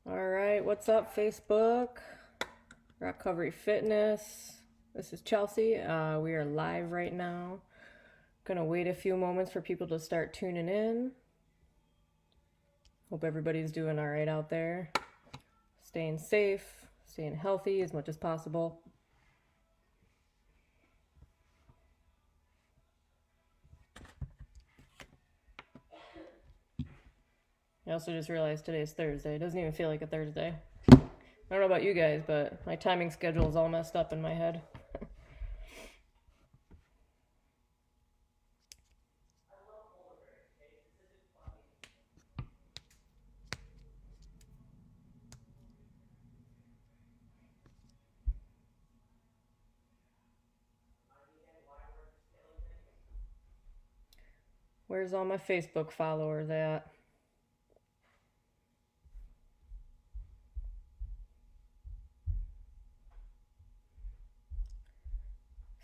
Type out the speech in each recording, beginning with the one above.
All right, what's up, Facebook? Recovery Fitness. This is Chelsea. We are live right now. Gonna wait a few moments for people to start tuning in. Hope everybody's doing all right out there. Staying safe, staying healthy as much as possible. I also just realized today's Thursday. It doesn't even feel like a Thursday. I don't know about you guys, but my timing schedule is all messed up in my head. Where's all my Facebook followers at?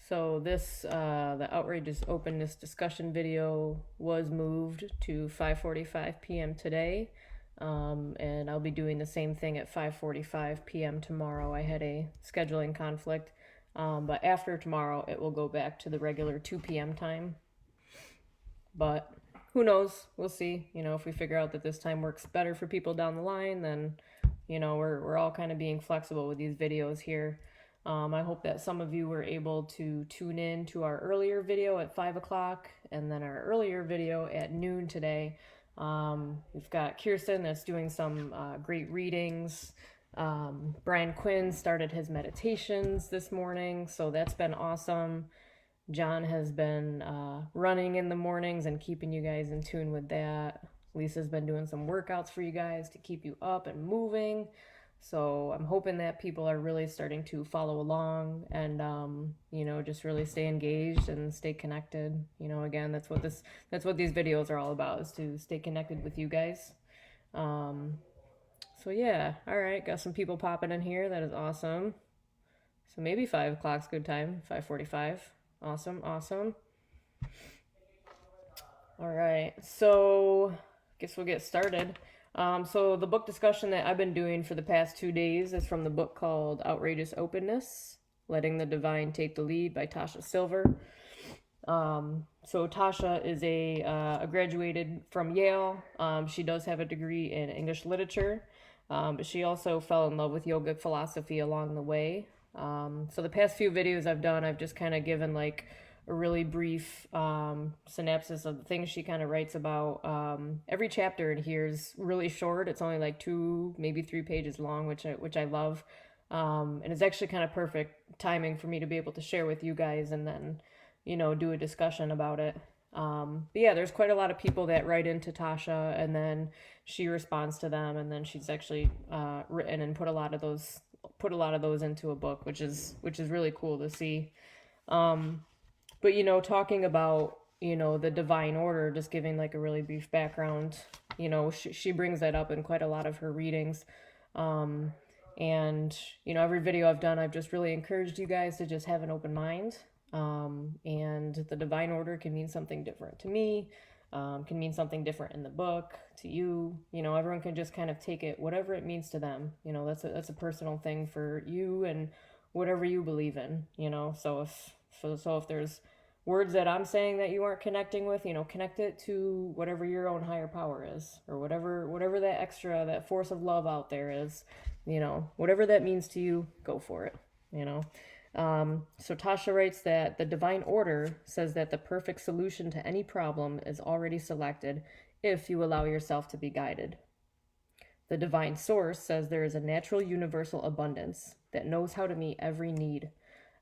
So the outrageous openness discussion video was moved to 5:45 p.m. today, and I'll be doing the same thing at 5:45 p.m. tomorrow. I had a scheduling conflict, but after tomorrow, it will go back to the regular 2 p.m. time. But who knows? We'll see. If we figure out that this time works better for people down the line, then we're all kind of being flexible with these videos here. I hope that some of you were able to tune in to our earlier video at 5 o'clock and then our earlier video at noon today. We've got Kirsten that's doing some great readings. Brian Quinn started his meditations this morning, so that's been awesome. John has been running in the mornings and keeping you guys in tune with that. Lisa's been doing some workouts for you guys to keep you up and moving. So I'm hoping that people are really starting to follow along and, just really stay engaged and stay connected. Again, that's what these videos are all about, is to stay connected with you guys. So yeah, all right, got some people popping in here. That is awesome. So maybe 5 o'clock's good time, 5:45. Awesome. All right, so I guess we'll get started. So the book discussion that I've been doing for the past 2 days is from the book called Outrageous Openness, Letting the Divine Take the Lead by Tasha Silver. So Tasha is a graduated from Yale. She does have a degree in English literature, but she also fell in love with yogic philosophy along the way. So the past few videos I've done, I've just kind of given like a really brief synopsis of the things she kind of writes about. Every chapter in here is really short. It's only like 2, maybe 3 pages long, which I love. And it's actually kind of perfect timing for me to be able to share with you guys and then, do a discussion about it. But yeah, there's quite a lot of people that write into Tasha and then she responds to them, and then she's actually written and put a lot of those into a book, which is really cool to see. But talking about the divine order, just giving like a really brief background, she brings that up in quite a lot of her readings. And every video I've done, I've just really encouraged you guys to just have an open mind. And the divine order can mean something different to me, can mean something different in the book to you. Everyone can just kind of take it whatever it means to them. That's a personal thing for you and whatever you believe in. So if there's words that I'm saying that you aren't connecting with, connect it to whatever your own higher power is, or whatever that force of love out there is. Whatever that means to you, go for it. So Tasha writes that the divine order says that the perfect solution to any problem is already selected if you allow yourself to be guided. The divine source says there is a natural universal abundance that knows how to meet every need.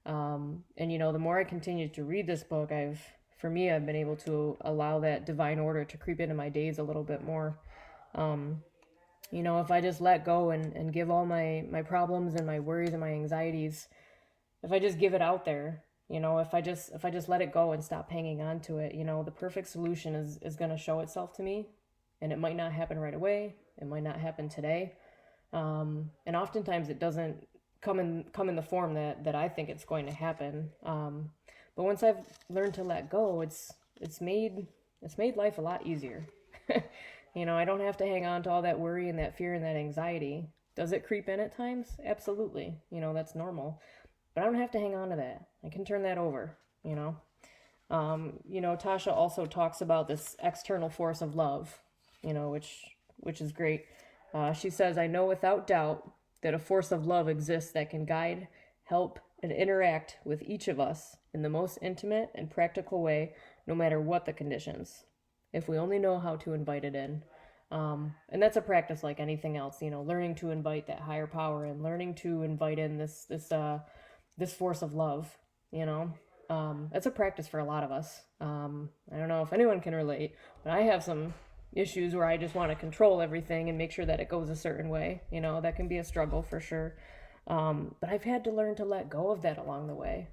And the more I continue to read this book, I've been able to allow that divine order to creep into my days a little bit more. If I just let go and give all my problems and my worries and my anxieties, if I just give it out there, if I just let it go and stop hanging on to it, the perfect solution is going to show itself to me. And it might not happen right away. It might not happen today. And oftentimes it doesn't come in the form that I think it's going to happen. But once I've learned to let go, it's made life a lot easier. I don't have to hang on to all that worry and that fear and that anxiety. Does it creep in at times? Absolutely. That's normal. But I don't have to hang on to that. I can turn that over, you know. Tasha also talks about this external force of love, which is great. She says, "I know without doubt that a force of love exists that can guide, help, and interact with each of us in the most intimate and practical way, no matter what the conditions, if we only know how to invite it in." And that's a practice like anything else, learning to invite that higher power and learning to invite in this force of love, That's a practice for a lot of us. I don't know if anyone can relate, but I have some issues where I just want to control everything and make sure that it goes a certain way. That can be a struggle for sure. But I've had to learn to let go of that along the way,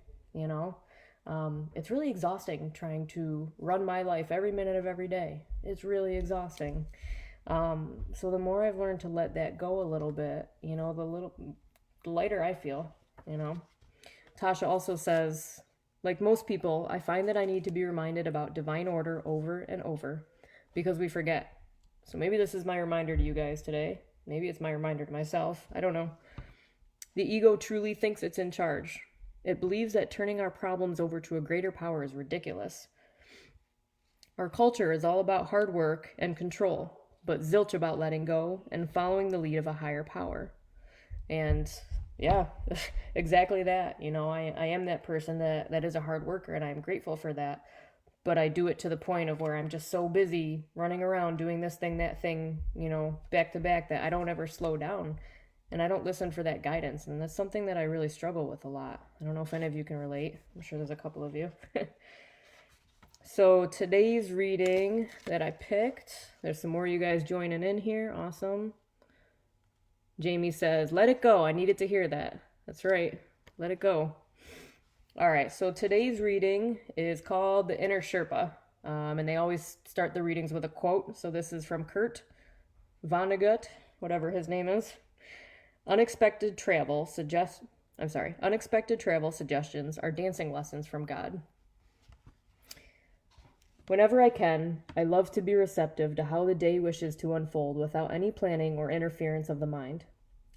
It's really exhausting trying to run my life every minute of every day. It's really exhausting. So the more I've learned to let that go a little bit, the lighter I feel, Tasha also says, "Like most people, I find that I need to be reminded about divine order over and over because we forget. So maybe this is my reminder to you guys today. Maybe it's my reminder to myself. I don't know. The ego truly thinks it's in charge. It believes that turning our problems over to a greater power is ridiculous. Our culture is all about hard work and control, but zilch about letting go and following the lead of a higher power." And yeah, exactly that. I am that person that is a hard worker, and I'm grateful for that. But I do it to the point of where I'm just so busy running around doing this thing, that thing, back to back, that I don't ever slow down. And I don't listen for that guidance. And that's something that I really struggle with a lot. I don't know if any of you can relate. I'm sure there's a couple of you. So today's reading that I picked, there's some more of you guys joining in here. Awesome. Jamie says, "Let it go. I needed to hear that." That's right. Let it go. All right. So today's reading is called The Inner Sherpa. And they always start the readings with a quote. So this is from Kurt Vonnegut, whatever his name is. Unexpected travel suggestions are dancing lessons from God. Whenever I can, I love to be receptive to how the day wishes to unfold without any planning or interference of the mind.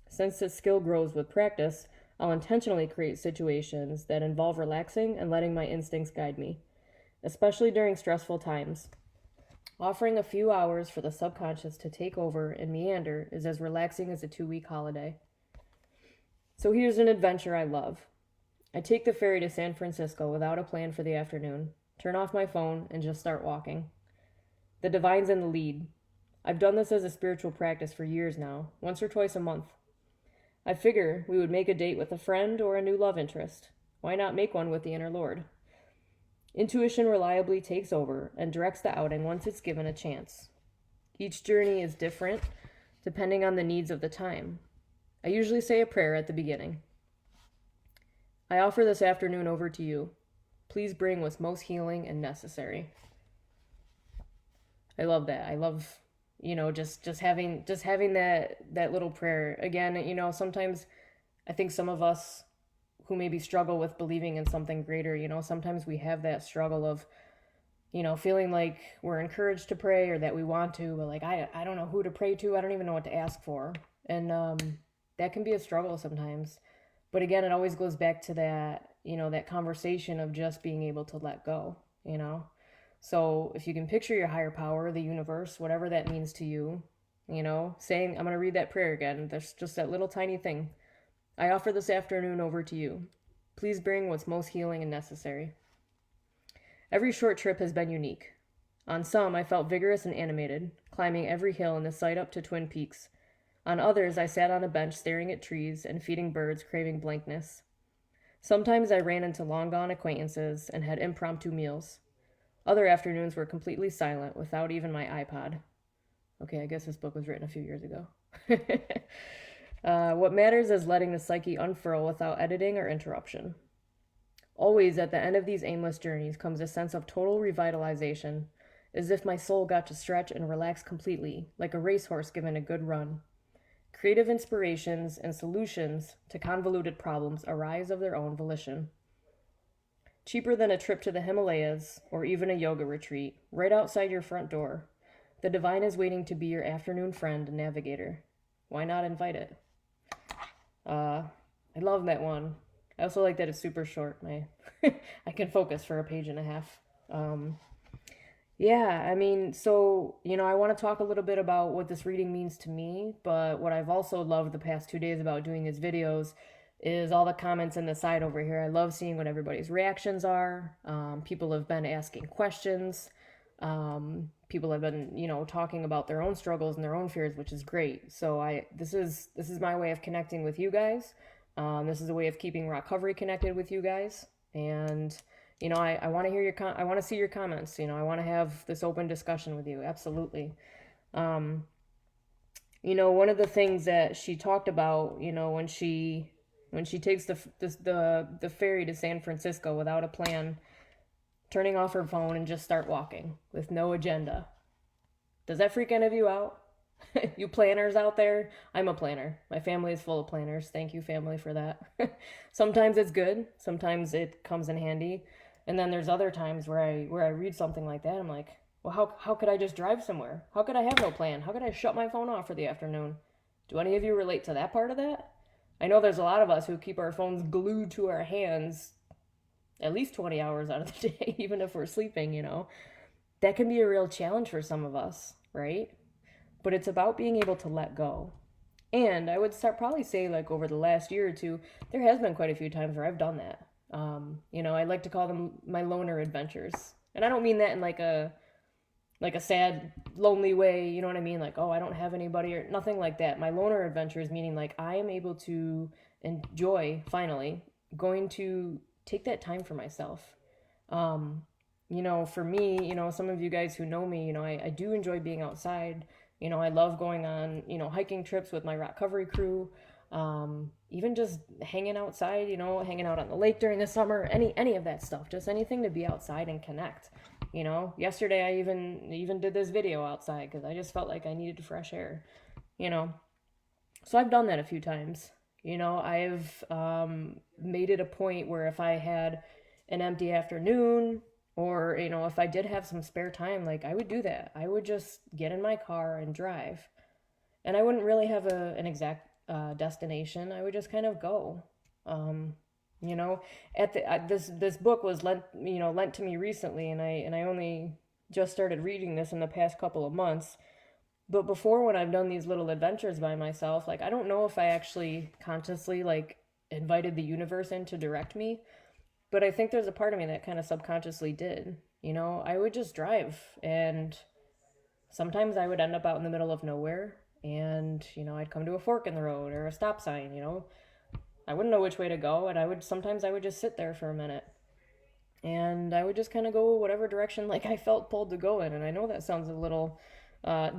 Since this skill grows with practice, I'll intentionally create situations that involve relaxing and letting my instincts guide me, especially during stressful times. Offering a few hours for the subconscious to take over and meander is as relaxing as a 2-week holiday. So here's an adventure I love. I take the ferry to San Francisco without a plan for the afternoon, turn off my phone, and just start walking. The divine's in the lead. I've done this as a spiritual practice for years now, once or twice a month. I figure we would make a date with a friend or a new love interest. Why not make one with the inner Lord? Intuition reliably takes over and directs the outing once it's given a chance. Each journey is different, depending on the needs of the time. I usually say a prayer at the beginning. I offer this afternoon over to you. Please bring what's most healing and necessary. I love that. I love, just having that little prayer. Again, sometimes I think some of us who maybe struggle with believing in something greater, sometimes we have that struggle of, feeling like we're encouraged to pray or that we want to, but like, I don't know who to pray to. I don't even know what to ask for. And that can be a struggle sometimes. But again, it always goes back to that, that conversation of just being able to let go, So if you can picture your higher power, the universe, whatever that means to you, saying, I'm going to read that prayer again. There's just that little tiny thing. I offer this afternoon over to you. Please bring what's most healing and necessary. Every short trip has been unique. On some, I felt vigorous and animated, climbing every hill in the sight up to Twin Peaks. On others, I sat on a bench staring at trees and feeding birds, craving blankness. Sometimes I ran into long-gone acquaintances and had impromptu meals. Other afternoons were completely silent, without even my iPod. Okay, I guess this book was written a few years ago. What matters is letting the psyche unfurl without editing or interruption. Always at the end of these aimless journeys comes a sense of total revitalization, as if my soul got to stretch and relax completely, like a racehorse given a good run. Creative inspirations and solutions to convoluted problems arise of their own volition. Cheaper than a trip to the Himalayas or even a yoga retreat, right outside your front door. The divine is waiting to be your afternoon friend and navigator. Why not invite it? I love that one. I also like that it's super short. My I can focus for a page and a half. Um, yeah, I mean, so, I want to talk a little bit about what this reading means to me, but what I've also loved the past 2 days about doing these videos is all the comments in the side over here. I love seeing what everybody's reactions are. People have been asking questions. People have been, talking about their own struggles and their own fears, which is great. So this is my way of connecting with you guys. This is a way of keeping Rockcovery connected with you guys. And I want to hear I want to see your comments. I want to have this open discussion with you. Absolutely. Um, one of the things that she talked about, when she takes the ferry to San Francisco without a plan, turning off her phone and just start walking with no agenda. Does that freak any of you out? You planners out there? I'm a planner. My family is full of planners. Thank you, family, for that. Sometimes it's good. Sometimes it comes in handy. And then there's other times where I read something like that. I'm like, well, how could I just drive somewhere? How could I have no plan? How could I shut my phone off for the afternoon? Do any of you relate to that part of that? I know there's a lot of us who keep our phones glued to our hands at least 20 hours out of the day, even if we're sleeping, That can be a real challenge for some of us, right? But it's about being able to let go. And I would probably say, like, over the last year or two, there has been quite a few times where I've done that. I like to call them my loner adventures. And I don't mean that in like a sad, lonely way, you know what I mean? Like, oh, I don't have anybody or nothing like that. My loner adventures meaning like I am able to enjoy, finally, going to take that time for myself. For me, some of you guys who know me, I do enjoy being outside. I love going on, hiking trips with my Rockcovery crew. Even just hanging outside, hanging out on the lake during the summer, any of that stuff, just anything to be outside and connect. Yesterday I even did this video outside because I just felt like I needed fresh air. So I've done that a few times. I've made it a point where if I had an empty afternoon or, if I did have some spare time, like I would do that. I would just get in my car and drive. And I wouldn't really have an exact destination. I would just kind of go. At this book was lent to me recently, and I only just started reading this in the past couple of months. But before, when I've done these little adventures by myself, like I don't know if I actually consciously like invited the universe in to direct me, but I think there's a part of me that kind of subconsciously did. I would just drive, and sometimes I would end up out in the middle of nowhere, and I'd come to a fork in the road or a stop sign. I wouldn't know which way to go, and sometimes I would just sit there for a minute, and I would just kind of go whatever direction like I felt pulled to go in. And I know that sounds a little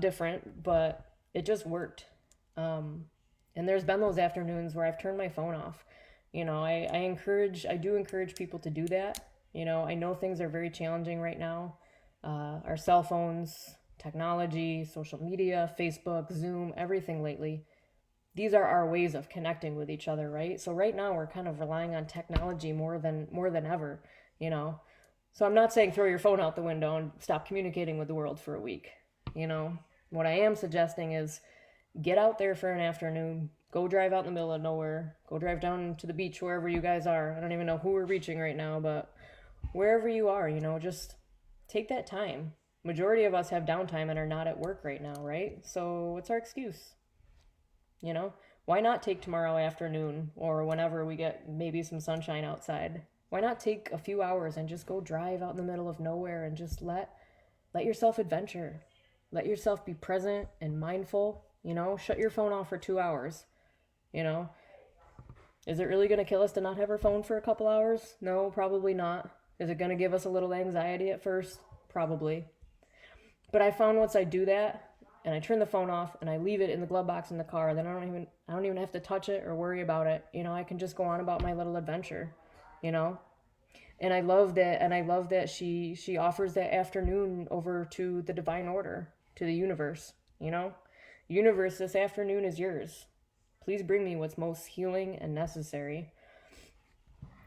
different, but it just worked. And there's been those afternoons where I've turned my phone off. I do encourage people to do that. I know things are very challenging right now. Our cell phones, technology, social media, Facebook, Zoom, everything lately. These are our ways of connecting with each other, right? So right now we're kind of relying on technology more than ever, So I'm not saying throw your phone out the window and stop communicating with the world for a week. What I am suggesting is get out there for an afternoon, go drive out in the middle of nowhere, go drive down to the beach, wherever you guys are. I don't even know who we're reaching right now, but wherever you are, just take that time. Majority of us have downtime and are not at work right now, right? So what's our excuse? Why not take tomorrow afternoon or whenever we get maybe some sunshine outside? Why not take a few hours and just go drive out in the middle of nowhere and just let yourself adventure. Let yourself be present and mindful, shut your phone off for 2 hours, Is it really going to kill us to not have our phone for a couple hours? No, probably not. Is it going to give us a little anxiety at first? Probably. But I found once I do that and I turn the phone off and I leave it in the glove box in the car, then I don't even have to touch it or worry about it. I can just go on about my little adventure, And I love that she offers that afternoon over to the divine order, to the universe, Universe, this afternoon is yours. Please bring me what's most healing and necessary.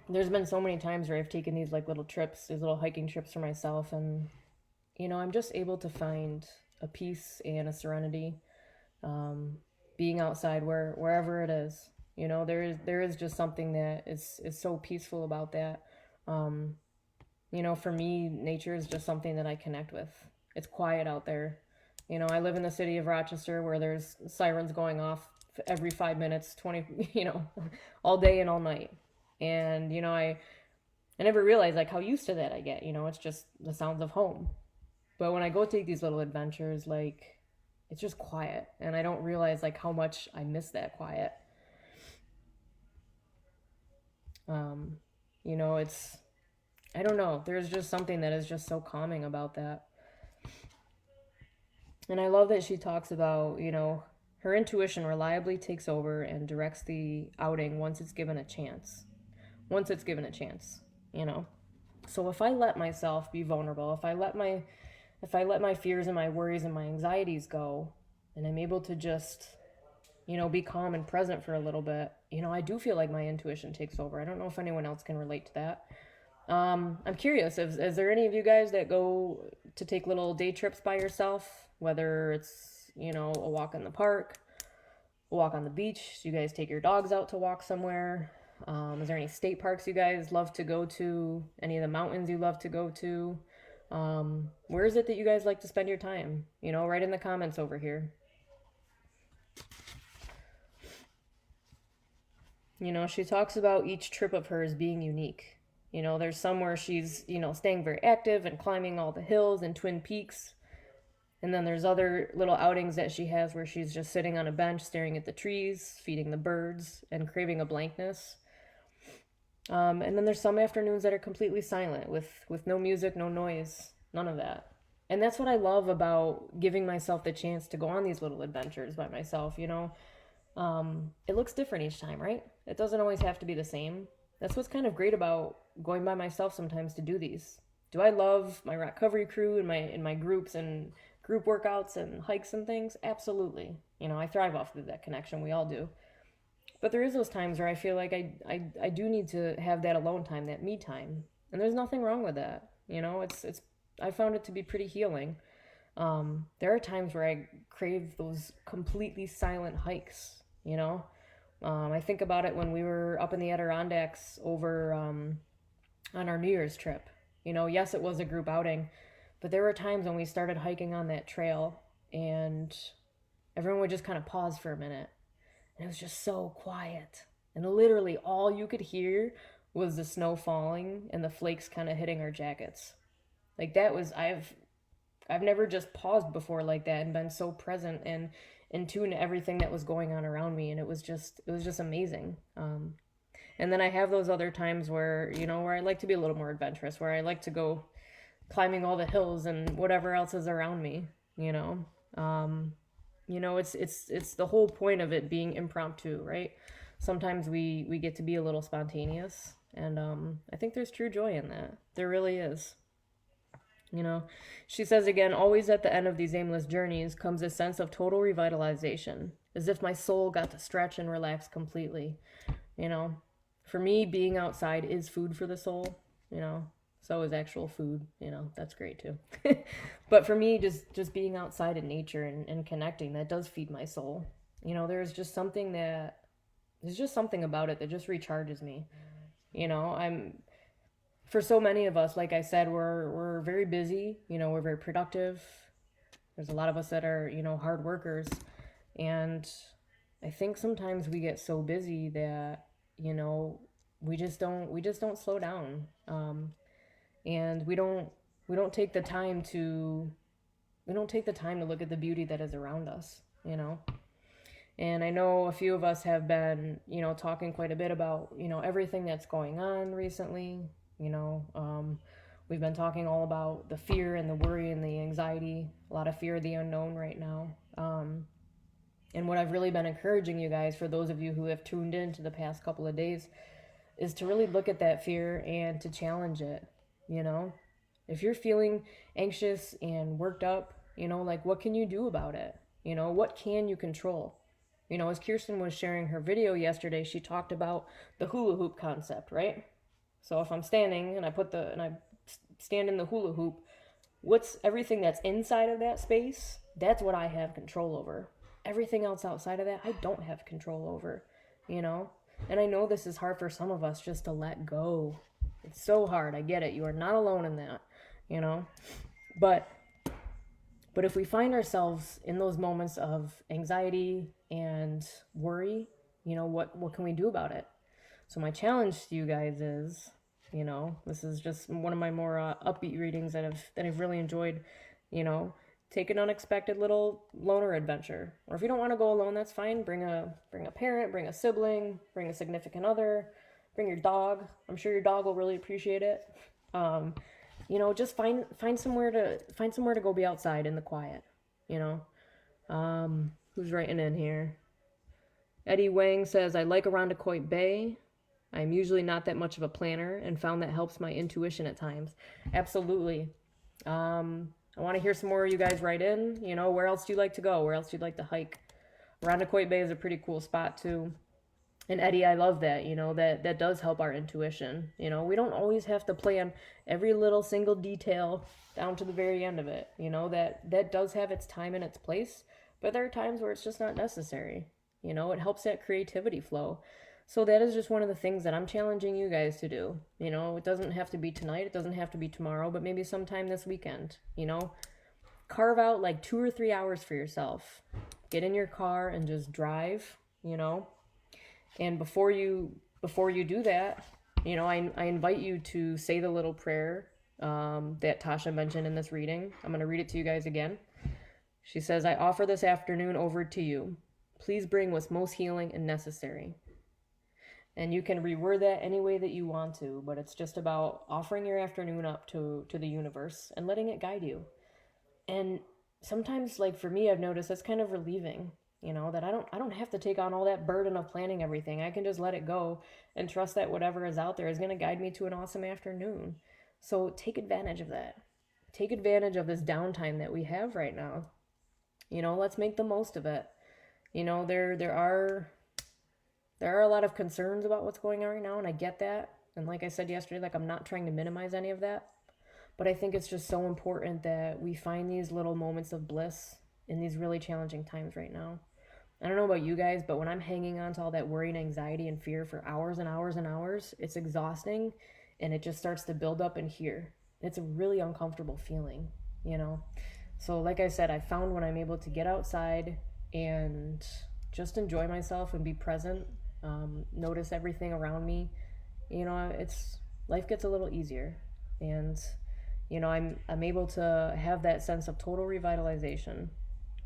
There's been so many times where I've taken these like little trips, these little hiking trips for myself, and I'm just able to find a peace and a serenity. Being outside wherever it is, there is just something that is so peaceful about that. Um, for me, nature is just something that I connect with. It's quiet out there. I live in the city of Rochester where there's sirens going off every 5 minutes, 20, all day and all night. And, I never realized like how used to that I get. It's just the sounds of home. But when I go take these little adventures, like it's just quiet. And I don't realize like how much I miss that quiet. It's, I don't know. There's just something that is just so calming about that. And I love that she talks about, her intuition reliably takes over and directs the outing once it's given a chance. Once it's given a chance, you know. So if I let myself be vulnerable, if I let my fears and my worries and my anxieties go, and I'm able to just, be calm and present for a little bit, I do feel like my intuition takes over. I don't know if anyone else can relate to that. I'm curious, is there any of you guys that go to take little day trips by yourself, whether it's, a walk in the park, a walk on the beach? Do you guys take your dogs out to walk somewhere? Is there any state parks you guys love to go to? Any of the mountains you love to go to? Where is it that you guys like to spend your time? Write in the comments over here. She talks about each trip of hers being unique. There's some where she's, staying very active and climbing all the hills and Twin Peaks. And then there's other little outings that she has where she's just sitting on a bench staring at the trees, feeding the birds, and craving a blankness. And then there's some afternoons that are completely silent with no music, no noise, none of that. And that's what I love about giving myself the chance to go on these little adventures by myself, It looks different each time, right? It doesn't always have to be the same. That's what's kind of great about going by myself sometimes to do these. Do I love my recovery crew and my groups and group workouts and hikes and things? Absolutely. I thrive off of that connection. We all do. But there is those times where I feel like I do need to have that alone time, that me time. And there's nothing wrong with that. It's I found it to be pretty healing. There are times where I crave those completely silent hikes, I think about it when we were up in the Adirondacks over on our New Year's trip. Yes, it was a group outing, but there were times when we started hiking on that trail and everyone would just kind of pause for a minute. And it was just so quiet. And literally all you could hear was the snow falling and the flakes kind of hitting our jackets. Like that was, I've never just paused before like that and been so present and in tune to everything that was going on around me. And it was just amazing. And then I have those other times where, where I like to be a little more adventurous, where I like to go climbing all the hills and whatever else is around me, it's the whole point of it being impromptu, right? Sometimes we get to be a little spontaneous, and I think there's true joy in that. There really is. She says again, always at the end of these aimless journeys comes a sense of total revitalization, as if my soul got to stretch and relax completely. For me, being outside is food for the soul, so is actual food, that's great too. But for me, just being outside in nature and connecting, that does feed my soul. There's just something about it that just recharges me. For so many of us, like I said, we're very busy, we're very productive. There's a lot of us that are, hard workers. And I think sometimes we get so busy that, we just don't slow down. And we don't take the time to look at the beauty that is around us, And I know a few of us have been, talking quite a bit about, everything that's going on recently. We've been talking all about the fear and the worry and the anxiety, a lot of fear of the unknown right now. And what I've really been encouraging you guys, for those of you who have tuned in to the past couple of days, is to really look at that fear and to challenge it. If you're feeling anxious and worked up, like what can you do about it? What can you control? As Kirsten was sharing her video yesterday, she talked about the hula hoop concept, right? So if I'm standing and I stand in the hula hoop, what's everything that's inside of that space? That's what I have control over. Everything else outside of that, I don't have control over, you know? And I know this is hard for some of us just to let go. It's so hard. I get it. You are not alone in that, you know? But if we find ourselves in those moments of anxiety and worry, you know, what can we do about it? So my challenge to you guys is, you know, this is just one of my more upbeat readings that I've really enjoyed, you know, take an unexpected little loner adventure. Or if you don't want to go alone, that's fine. Bring a parent, bring a sibling, bring a significant other, bring your dog. I'm sure your dog will really appreciate it. You know, just find somewhere to go be outside in the quiet, you know. Who's writing in here? Eddie Wang says, I like Arundecoit Bay. I'm usually not that much of a planner and found that helps my intuition at times. Absolutely. I want to hear some more of you guys write in. You know, where else do you like to go? Where else do you like to hike? Arundecoit Bay is a pretty cool spot too. And Eddie, I love that, you know, that does help our intuition. You know, we don't always have to plan every little single detail down to the very end of it. You know, that does have its time and its place, but there are times where it's just not necessary. You know, it helps that creativity flow. So that is just one of the things that I'm challenging you guys to do. You know, it doesn't have to be tonight, it doesn't have to be tomorrow, but maybe sometime this weekend, you know. Carve out like 2 or 3 hours for yourself. Get in your car and just drive, you know. And before you do that, you know, I invite you to say the little prayer that Tasha mentioned in this reading. I'm going to read it to you guys again. She says, I offer this afternoon over to you. Please bring what's most healing and necessary. And you can reword that any way that you want to, but it's just about offering your afternoon up to the universe and letting it guide you. And sometimes, like for me, I've noticed that's kind of relieving. You know, that I don't have to take on all that burden of planning everything. I can just let it go and trust that whatever is out there is going to guide me to an awesome afternoon. So take advantage of that. Take advantage of this downtime that we have right now. You know, let's make the most of it. You know, there are a lot of concerns about what's going on right now, and I get that. And like I said yesterday, like I'm not trying to minimize any of that. But I think it's just so important that we find these little moments of bliss in these really challenging times right now. I don't know about you guys, but when I'm hanging on to all that worry and anxiety and fear for hours and hours and hours, it's exhausting, and it just starts to build up in here. It's a really uncomfortable feeling, you know? So like I said, I found when I'm able to get outside and just enjoy myself and be present, notice everything around me, you know, life gets a little easier. And, you know, I'm able to have that sense of total revitalization.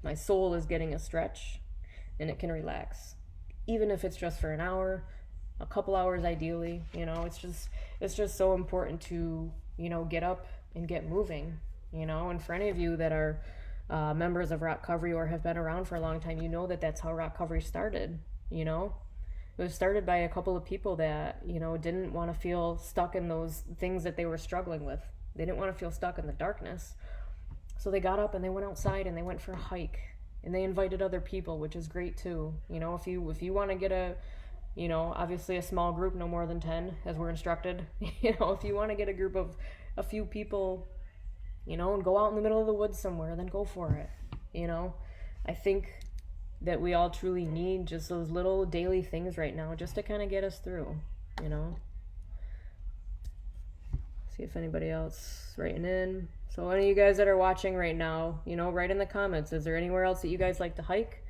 My soul is getting a stretch, and it can relax, even if it's just for an hour, a couple hours ideally. You know, it's just so important to, you know, get up and get moving, you know. And for any of you that are members of Rock Covery or have been around for a long time, you know that that's how Rock Covery started. You know, it was started by a couple of people that, you know, didn't want to feel stuck in those things that they were struggling with. They didn't want to feel stuck in the darkness, so they got up and they went outside and they went for a hike. And they invited other people, which is great too. You know, if you want to get you know, obviously a small group, no more than 10, as we're instructed. You know, if you want to get a group of a few people, you know, and go out in the middle of the woods somewhere, then go for it. You know, I think that we all truly need just those little daily things right now just to kind of get us through, you know. See if anybody else writing in. So any of you guys that are watching right now, you know, write in the comments. Is there anywhere else that you guys like to hike?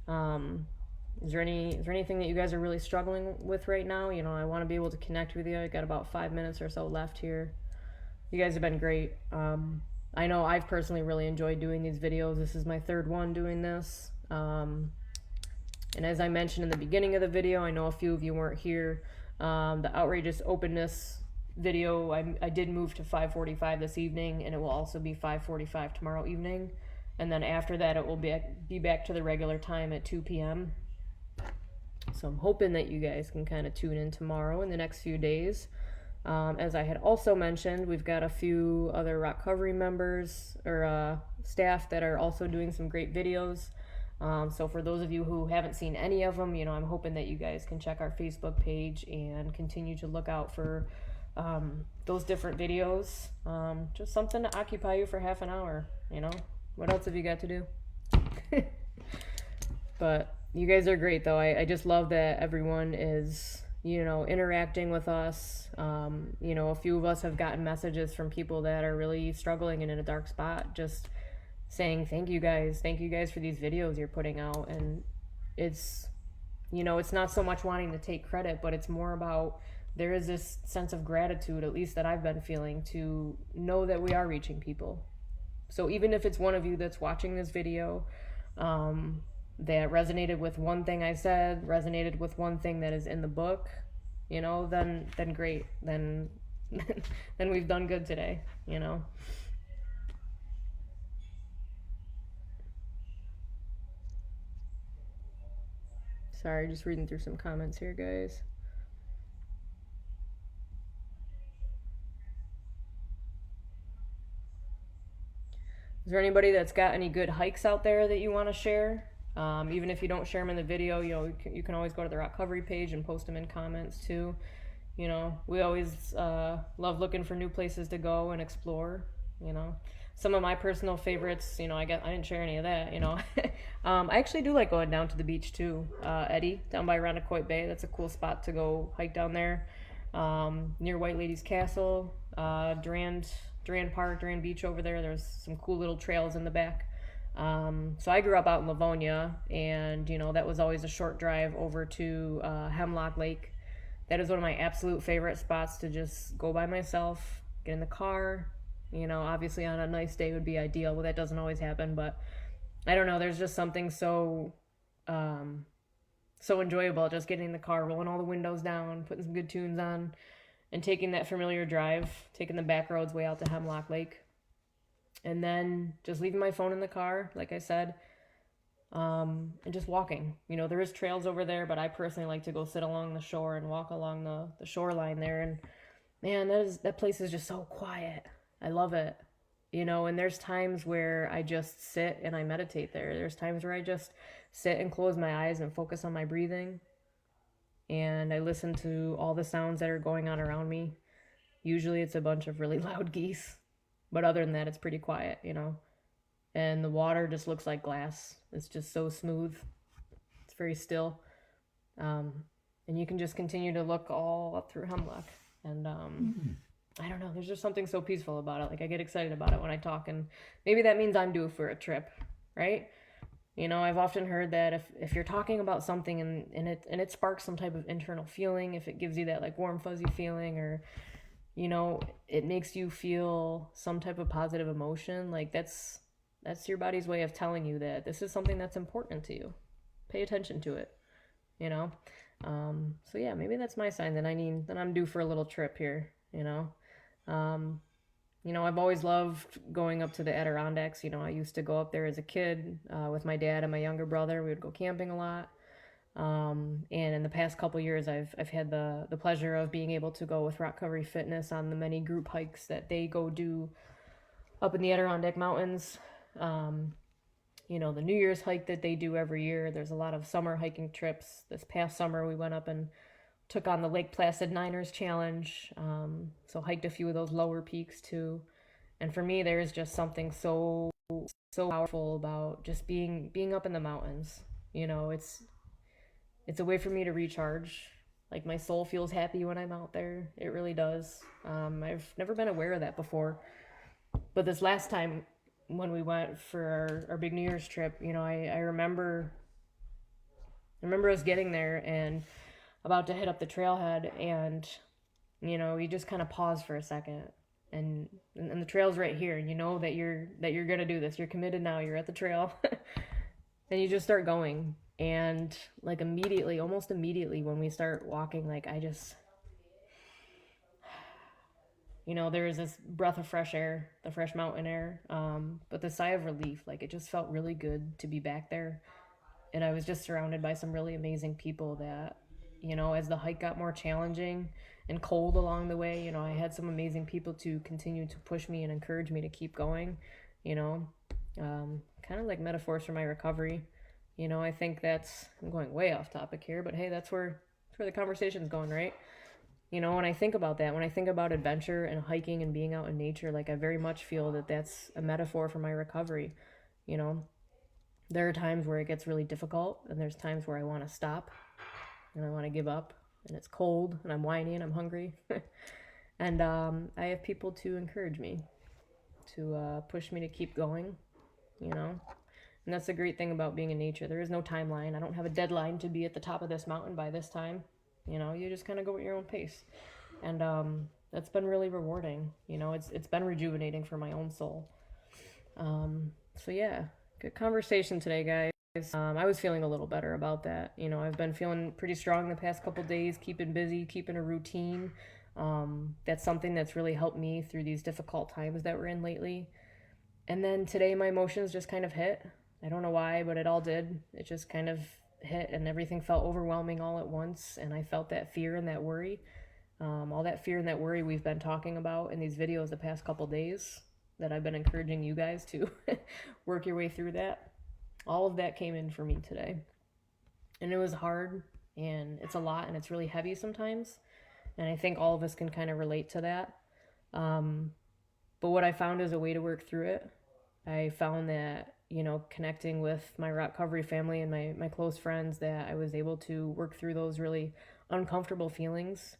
Is there anything that you guys are really struggling with right now? You know, I want to be able to connect with you. I got about 5 minutes or so left here. You guys have been great. I know I've personally really enjoyed doing these videos. This is my third one doing this. And as I mentioned in the beginning of the video, I know a few of you weren't here. The outrageous openness video, I did move to 5:45 this evening, and it will also be 5:45 tomorrow evening, and then after that it will be back to the regular time at 2 p.m. So I'm hoping that you guys can kind of tune in tomorrow in the next few days. As I had also mentioned, we've got a few other Rock Covery members or staff that are also doing some great videos. So for those of you who haven't seen any of them, you know, I'm hoping that you guys can check our Facebook page and continue to look out for those different videos. Just something to occupy you for half an hour, you know. What else have you got to do? But you guys are great, though. I just love that everyone is, interacting with us. A few of us have gotten messages from people that are really struggling and in a dark spot, just saying, thank you guys. Thank you guys for these videos you're putting out. And it's, it's not so much wanting to take credit, but it's more about there is this sense of gratitude, at least that I've been feeling, to know that we are reaching people. So even if it's one of you that's watching this video, that resonated with one thing I said, resonated with one thing that is in the book, then great. Then then we've done good today, Sorry, just reading through some comments here, guys. Is there anybody that's got any good hikes out there that you want to share? Even if you don't share them in the video, you can always go to the Rock Recovery page and post them in comments too. We always love looking for new places to go and explore. Some of my personal favorites, I didn't share any of that. I actually do like going down to the beach too. Eddie, down by Rondequoit Bay, that's a cool spot to go hike down there. Near White Lady's Castle, Durand Park, Durand Beach over there. There's some cool little trails in the back. So I grew up out in Livonia, and that was always a short drive over to Hemlock Lake. That is one of my absolute favorite spots to just go by myself, get in the car. Obviously on a nice day would be ideal, but that doesn't always happen. But I don't know, there's just something so enjoyable just getting in the car, rolling all the windows down, putting some good tunes on, and taking that familiar drive, taking the back roads way out to Hemlock Lake. And then just leaving my phone in the car, like I said, and just walking. There is trails over there, but I personally like to go sit along the shore and walk along the shoreline there. And man, that place is just so quiet. I love it. And there's times where I just sit and I meditate there. There's times where I just sit and close my eyes and focus on my breathing. And I listen to all the sounds that are going on around me. Usually it's a bunch of really loud geese. But other than that, it's pretty quiet, And the water just looks like glass. It's just so smooth. It's very still. And you can just continue to look all up through Hemlock. And I don't know, there's just something so peaceful about it. Like, I get excited about it when I talk. And maybe that means I'm due for a trip, right? I've often heard that if you're talking about something and it sparks some type of internal feeling, if it gives you that like warm fuzzy feeling, or it makes you feel some type of positive emotion, like that's your body's way of telling you that this is something that's important to you. Pay attention to it, so yeah, maybe that's my sign that I'm due for a little trip here. I've always loved going up to the Adirondacks. I used to go up there as a kid with my dad and my younger brother. We would go camping a lot. And in the past couple years, I've had the pleasure of being able to go with Rock Recovery Fitness on the many group hikes that they go do up in the Adirondack Mountains. The New Year's hike that they do every year. There's a lot of summer hiking trips. This past summer, we went up and took on the Lake Placid Niners Challenge. So hiked a few of those lower peaks too. And for me, there's just something so powerful about just being up in the mountains. It's a way for me to recharge. Like, my soul feels happy when I'm out there. It really does. I've never been aware of that before. But this last time when we went for our big New Year's trip, I remember us getting there and about to hit up the trailhead, and you just kind of pause for a second, and the trail's right here, and that you're gonna do this. You're committed now. You're at the trail. Then you just start going. And like almost immediately when we start walking, like I just, there was this breath of fresh air, the fresh mountain air, but the sigh of relief, like it just felt really good to be back there. And I was just surrounded by some really amazing people that, as the hike got more challenging and cold along the way, I had some amazing people to continue to push me and encourage me to keep going, kind of like metaphors for my recovery. I think I'm going way off topic here, but hey, that's where the conversation's going, right? When I think about that, when I think about adventure and hiking and being out in nature, like I very much feel that that's a metaphor for my recovery. There are times where it gets really difficult, and there's times where I want to stop and I want to give up, and it's cold, and I'm whiny, and I'm hungry. And I have people to encourage me, to push me to keep going, you know? And that's the great thing about being in nature. There is no timeline. I don't have a deadline to be at the top of this mountain by this time. You know, you just kind of go at your own pace. And that's been really rewarding. You know, it's been rejuvenating for my own soul. So yeah, good conversation today, guys. I was feeling a little better about that. You know, I've been feeling pretty strong the past couple days, keeping busy, keeping a routine. That's something that's really helped me through these difficult times that we're in lately. And then today my emotions just kind of hit. I don't know why, but it all did. It just kind of hit, and everything felt overwhelming all at once. And I felt that fear and that worry. All that fear and that worry we've been talking about in these videos the past couple days, that I've been encouraging you guys to work your way through that. All of that came in for me today. And it was hard, and it's a lot, and it's really heavy sometimes. And I think all of us can kind of relate to that. But what I found is a way to work through it. I found that, you know, connecting with my rock recovery family and my close friends, that I was able to work through those really uncomfortable feelings.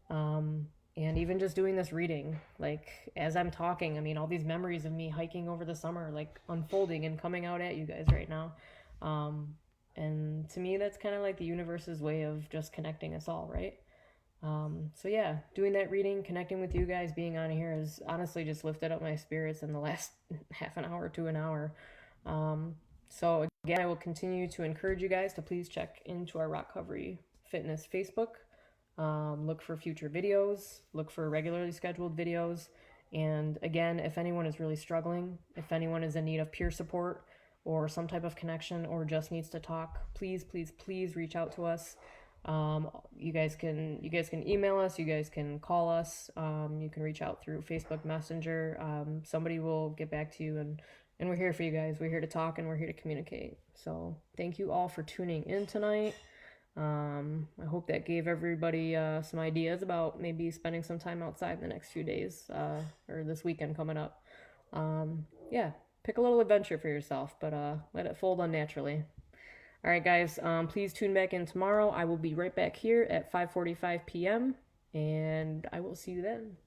And even just doing this reading, like as I'm talking, I mean, all these memories of me hiking over the summer, like unfolding and coming out at you guys right now. And to me, that's kind of like the universe's way of just connecting us all, right? So yeah, doing that reading, connecting with you guys, being on here has honestly just lifted up my spirits in the last half an hour to an hour. So again, I will continue to encourage you guys to please check into our Rock Recovery Fitness Facebook. Look for future videos, look for regularly scheduled videos. And again, if anyone is really struggling, if anyone is in need of peer support or some type of connection, or just needs to talk, please, please, please reach out to us. You guys can email us, you guys can call us, you can reach out through Facebook Messenger. Somebody will get back to you, and we're here for you guys. We're here to talk, and we're here to communicate. So thank you all for tuning in tonight. I hope that gave everybody some ideas about maybe spending some time outside in the next few days, or this weekend coming up. Yeah, pick a little adventure for yourself, but let it fold unnaturally. All right, guys, please tune back in tomorrow. I will be right back here at 5:45 p.m., and I will see you then.